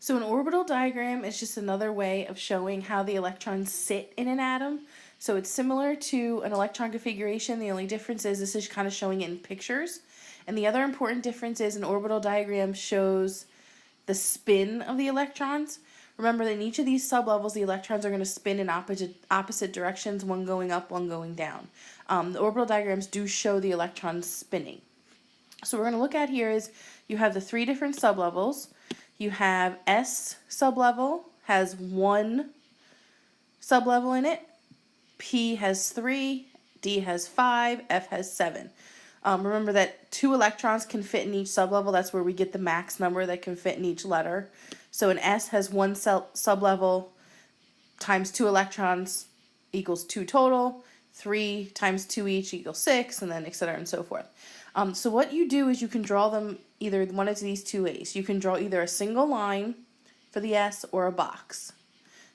So an orbital diagram is just another way of showing how the electrons sit in an atom. So it's similar to an electron configuration. The only difference is this is kind of showing it in pictures. And the other important difference is an orbital diagram shows the spin of the electrons. Remember that in each of these sublevels, the electrons are going to spin in opposite directions, one going up, one going down. The orbital diagrams do show the electrons spinning. So what we're going to look at here is you have the three different sublevels. You have S sublevel has one sublevel in it, P has 3, D has 5, F has 7. Remember that 2 electrons can fit in each sublevel. That's where we get the max number that can fit in each letter. So an S has one sublevel times 2 electrons equals 2 total. 3 times 2 each equals 6, and then etc. and so forth. So what you do is you can draw them either one of these two ways. You can draw either a single line for the S or a box.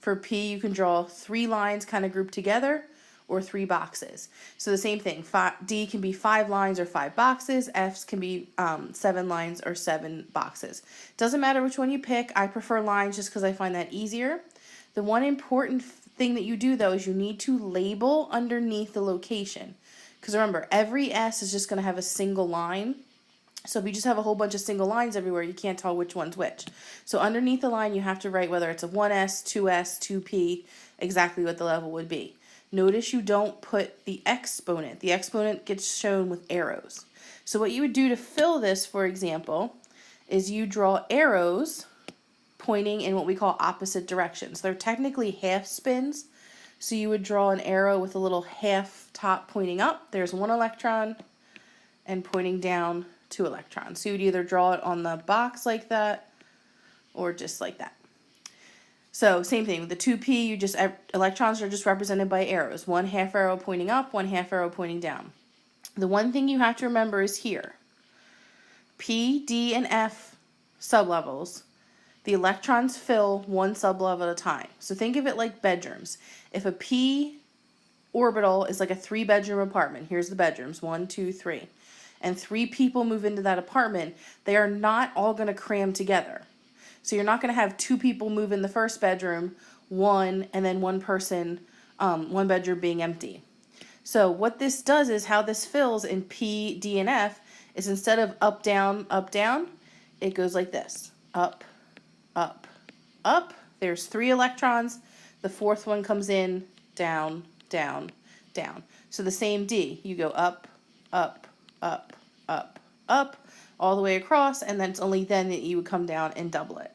For P, you can draw 3 lines kind of grouped together or 3 boxes. So the same thing, D can be 5 lines or 5 boxes, F's can be 7 lines or 7 boxes. Doesn't matter which one you pick. I prefer lines just because I find that easier. The one important thing that you do though is you need to label underneath the location. Because remember, every S is just going to have a single line. So if you just have a whole bunch of single lines everywhere, you can't tell which one's which. So underneath the line, you have to write whether it's a 1S, 2S, 2P, exactly what the level would be. Notice you don't put the exponent. The exponent gets shown with arrows. So what you would do to fill this, for example, is you draw arrows pointing in what we call opposite directions. They're technically half spins. So you would draw an arrow with a little half top pointing up. There's 1 electron, and pointing down 2 electrons. So you would either draw it on the box like that or just like that. So same thing with the 2p, electrons are just represented by arrows. 1 half arrow pointing up, 1 half arrow pointing down. The one thing you have to remember is here. P, D, and F sublevels, the electrons fill one sublevel at a time. So think of it like bedrooms. If a P orbital is like a 3-bedroom apartment, here's the bedrooms, 1, 2, 3, and 3 people move into that apartment, they are not all going to cram together. So you're not going to have 2 people move in the first bedroom, 1, and then 1 person, 1 bedroom being empty. So what this does is how this fills in P, D, and F is instead of up, down, it goes like this. Up, up, up. There's 3 electrons. The 4th one comes in, down, down, down. So the same D. You go up, up, up, up, up, all the way across, and then it's only then that you would come down and double it.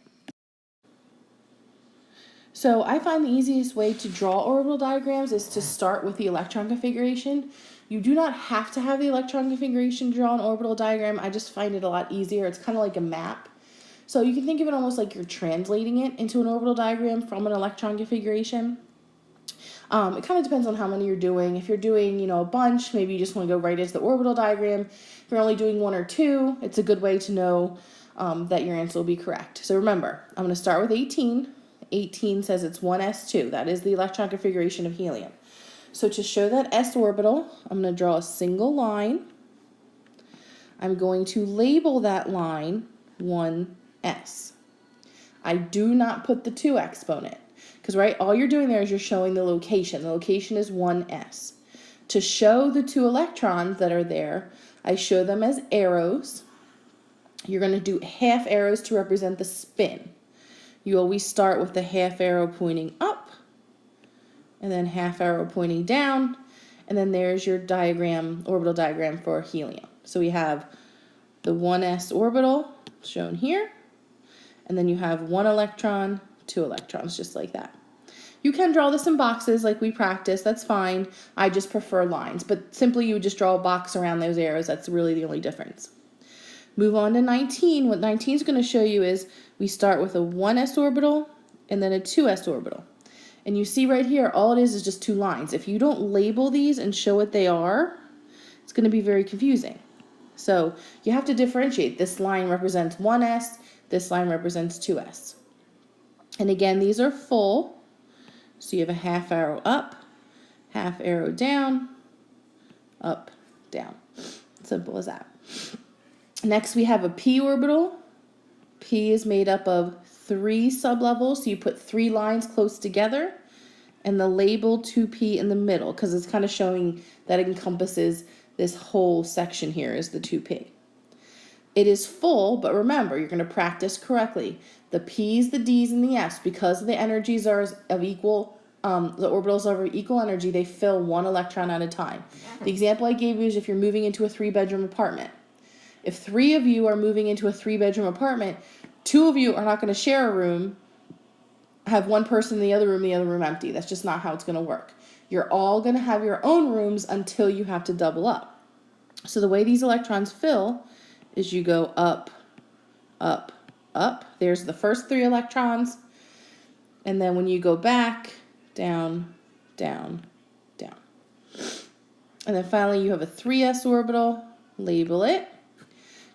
So I find the easiest way to draw orbital diagrams is to start with the electron configuration. You do not have to have the electron configuration to draw an orbital diagram. I just find it a lot easier. It's kind of like a map. So you can think of it almost like you're translating it into an orbital diagram from an electron configuration. It kind of depends on how many you're doing. If you're doing, a bunch, maybe you just want to go right into the orbital diagram. If you're only doing 1 or 2, it's a good way to know that your answer will be correct. So remember, I'm going to start with 18. 18 says it's 1s2. That is the electron configuration of helium. So to show that s orbital, I'm going to draw a single line. I'm going to label that line 1s. I do not put the 2 exponent. Because, all you're doing there is you're showing the location. The location is 1s. To show the 2 electrons that are there, I show them as arrows. You're going to do half arrows to represent the spin. You always start with the half arrow pointing up, and then half arrow pointing down, and then there's your diagram, orbital diagram for helium. So we have the 1s orbital shown here, and then you have 1 electron, 2 electrons, just like that. You can draw this in boxes like we practiced, that's fine. I just prefer lines, but simply you would just draw a box around those arrows. That's really the only difference. Move on to 19. What 19 is going to show you is we start with a 1s orbital and then a 2s orbital. And you see right here, all it is just 2 lines. If you don't label these and show what they are, it's going to be very confusing. So you have to differentiate. This line represents 1s, this line represents 2s. And again, these are full. So you have a half arrow up, half arrow down, up, down. Simple as that. Next we have a p orbital. P is made up of 3 sublevels, so you put 3 lines close together, and the label 2p in the middle, because it's kind of showing that it encompasses this whole section here is the 2p. It is full, but remember, you're going to practice correctly. The p's, the d's, and the f's, because the energies are of equal, the orbitals are of equal energy, they fill 1 electron at a time. The example I gave you is if you're moving into a 3-bedroom apartment. If 3 of you are moving into a 3-bedroom apartment, 2 of you are not going to share a room, have one person in the other room empty. That's just not how it's going to work. You're all going to have your own rooms until you have to double up. So the way these electrons fill is you go up, up, up. There's the first 3 electrons. And then when you go back, down, down, down. And then finally you have a 3s orbital. Label it.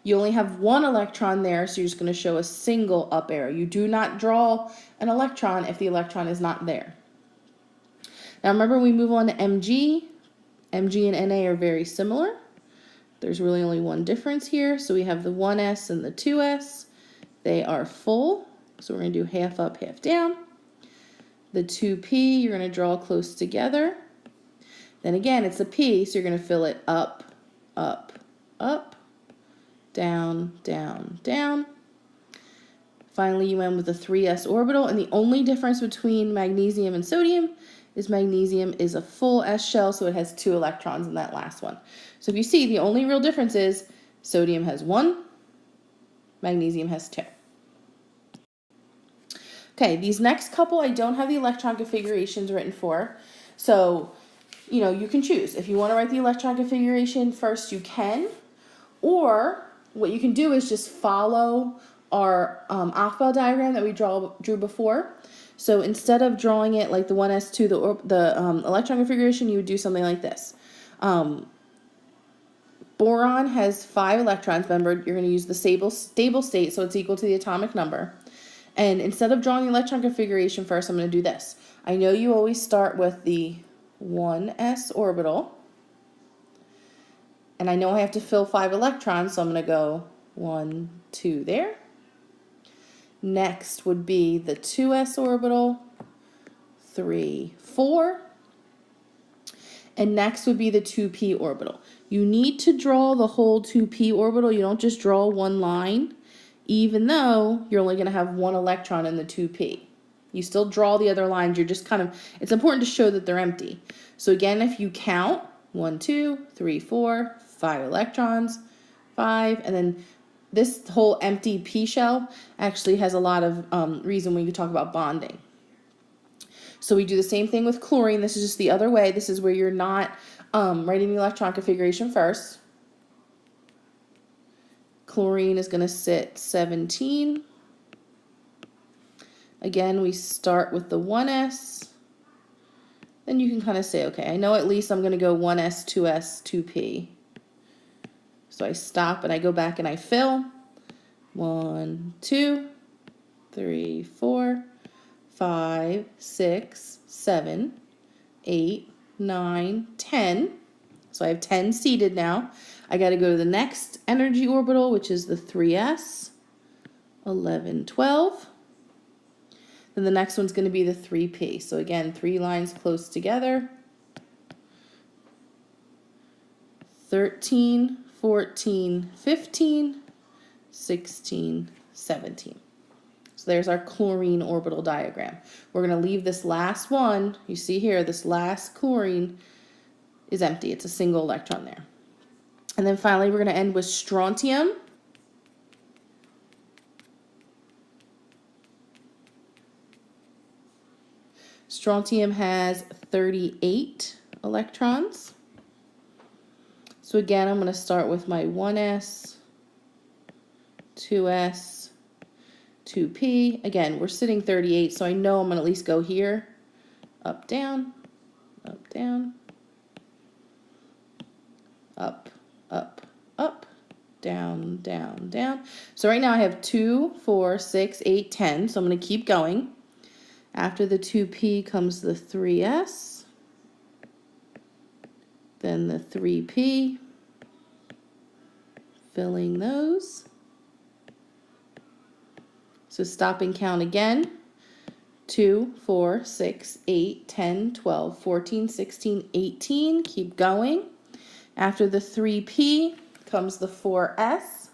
You only have 1 electron there, so you're just going to show a single up arrow. You do not draw an electron if the electron is not there. Now remember, we move on to Mg. Mg and Na are very similar. There's really only one difference here. So we have the 1s and the 2s. They are full. So we're going to do half up, half down. The 2p, you're going to draw close together. Then again, it's a p, so you're going to fill it up, up, up, down, down, down. Finally, you end with a 3s orbital. And the only difference between magnesium and sodium is magnesium is a full s shell, so it has 2 electrons in that last one. So if you see, the only real difference is sodium has 1, magnesium has 2. Okay, these next couple I don't have the electron configurations written for. So, you can choose. If you want to write the electron configuration first, you can. Or what you can do is just follow our Orbital diagram that we drew before. So instead of drawing it like the 1s2, the electron configuration, you would do something like this. Boron has 5 electrons. Remember, you're going to use the stable state, so it's equal to the atomic number. And instead of drawing the electron configuration first, I'm going to do this. I know you always start with the 1s orbital. And I know I have to fill 5 electrons, so I'm going to go 1, 2 there. Next would be the 2s orbital, 3, 4. And next would be the 2p orbital. You need to draw the whole 2p orbital. You don't just draw one line, even though you're only going to have 1 electron in the 2p. You still draw the other lines. You're just it's important to show that they're empty. So again, if you count, 1, 2, 3, 4, 5 electrons, 5, and then this whole empty p shell actually has a lot of reason when you talk about bonding. So we do the same thing with chlorine. This is just the other way. This is where you're not writing the electron configuration first. Chlorine is going to sit 17. Again, we start with the 1s. Then you can kind of say, okay, I know at least I'm going to go 1s, 2s, 2p. So I stop and I go back and I fill. 1, 2, 3, 4, 5, 6, 7, 8, 9, 10. So I have 10 seated now. I got to go to the next energy orbital, which is the 3s, 11, 12. Then the next one's going to be the 3p. So again, 3 lines close together. 13, 14, 15, 16, 17. So there's our chlorine orbital diagram. We're going to leave this last one. You see here, this last chlorine is empty. It's a single electron there. And then finally, we're going to end with strontium. Strontium has 38 electrons. So again, I'm going to start with my 1s, 2s, 2p. Again, we're sitting 38, so I know I'm going to at least go here. Up, down, up, down, up, up, up, down, down, down. So right now I have 2, 4, 6, 8, 10. So I'm going to keep going. After the 2p comes the 3s, then the 3p, filling those. So stop and count again. 2, 4, 6, 8, 10, 12, 14, 16, 18. Keep going. After the 3P comes the 4S.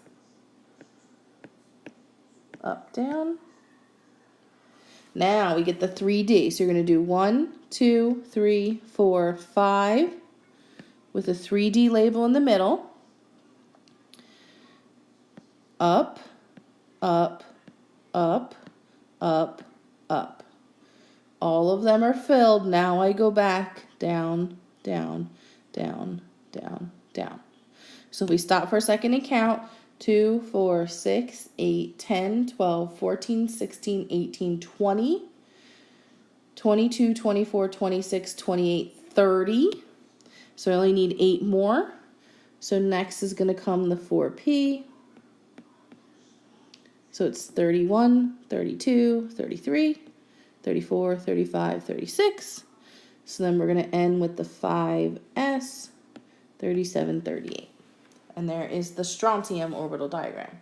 Up, down. Now we get the 3D. So you're going to do 1, 2, 3, 4, 5 with a 3D label in the middle. Up, up, up, up, up. All of them are filled. Now I go back, down, down, down, down, down. So if we stop for a second and count, 2, 4, 6, 8, 10, 12, 14, 16, 18, 20, 22, 24, 26, 28, 30. So I only need 8 more. So next is going to come the 4P. So it's 31, 32, 33, 34, 35, 36. So then we're going to end with the 5S, 37, 38. And there is the strontium orbital diagram.